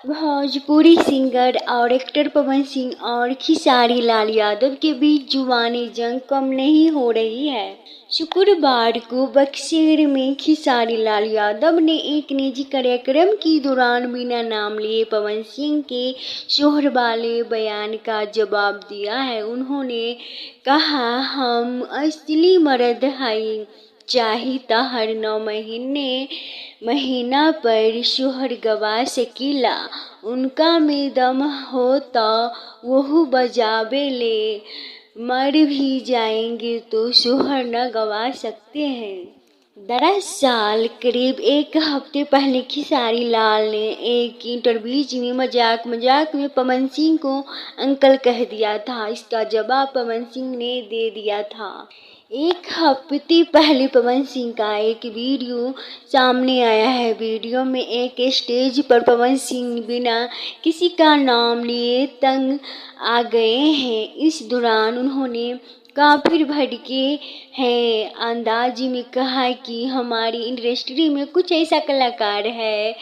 Bhojpuri singer और actor Pawan Singh और खेसारी लाल यादव के बीच जुबानी जंग कम नहीं हो रही है। शुक्रवार को बक्सर में खेसारी लाल यादव ने एक निजी कार्यक्रम के दौरान बिना नाम लिए पवन सिंह के शोहर वाले बयान का जवाब दिया है। उन्होंने कहा, हम असली मर्द हई, चाहे त हर 9 महीना पर शोहर गवा सकीला, उनका में दम हो तो वहू बजावे ले, मर भी जाएंगे तो शोहर न गवा सकते हैं। दरअसल करीब एक हफ्ते पहले खेसारी लाल ने एक इंटरव्यू में मजाक में पवन सिंह को अंकल कह दिया था। इसका जवाब पवन सिंह ने दे दिया था। एक हफ्ते पहले पवन सिंह का एक वीडियो सामने आया है। वीडियो में एक स्टेज पर पवन सिंह बिना किसी का नाम लिए तंग आ गए हैं। इस दौरान उन्होंने काफी भड़के हैं अंदाज में कहा कि हमारी इंडस्ट्री में कुछ ऐसा कलाकार है,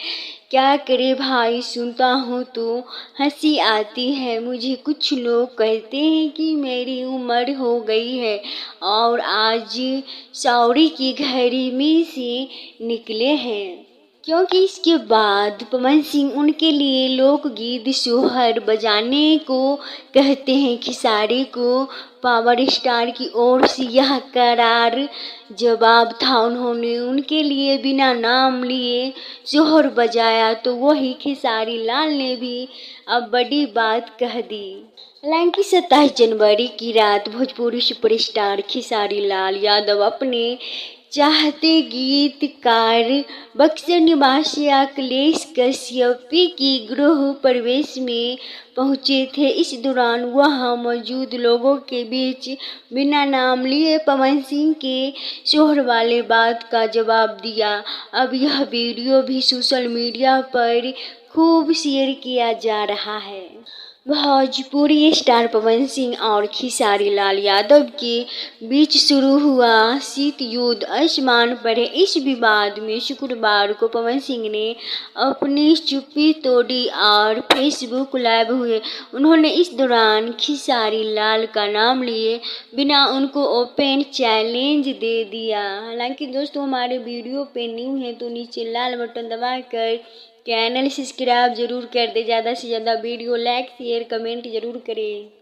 क्या करे भाई, सुनता हूँ तो हंसी आती है। मुझे कुछ लोग कहते हैं कि मेरी उम्र हो गई है और आज सौरी की घड़ी में से निकले हैं। क्योंकि इसके बाद पवन सिंह उनके लिए लोकगीत सोहर बजाने को कहते हैं। खेसारी को पावर स्टार की ओर से यह करार जवाब था। उन्होंने उनके लिए बिना नाम लिए सोहर बजाया तो वही खेसारी लाल ने भी अब बड़ी बात कह दी। हालांकि 27 जनवरी की रात भोजपुरी सुपरस्टार खेसारी लाल यादव अपने चाहते गीतकार बक्सर निवासी अखिलेश कश्यप की गृह प्रवेश में पहुंचे थे। इस दौरान वहां मौजूद लोगों के बीच बिना नाम लिए पवन सिंह के शोहर वाले बात का जवाब दिया। अब यह वीडियो भी सोशल मीडिया पर खूब शेयर किया जा रहा है। भोजपुरी स्टार पवन सिंह और खेसारी लाल यादव के बीच शुरू हुआ शीत युद्ध आसमान पर है। इस विवाद में शुक्रवार को पवन सिंह ने अपनी चुप्पी तोड़ी और फेसबुक लाइव हुए। उन्होंने इस दौरान खेसारी लाल का नाम लिए बिना उनको ओपन चैलेंज दे दिया। हालांकि दोस्तों, हमारे वीडियो पे न्यू है तो नीचे लाल बटन दबाकर चैनल सब्सक्राइब जरूर कर दे। ज़्यादा से ज़्यादा वीडियो लाइक शेयर कमेंट जरूर करें।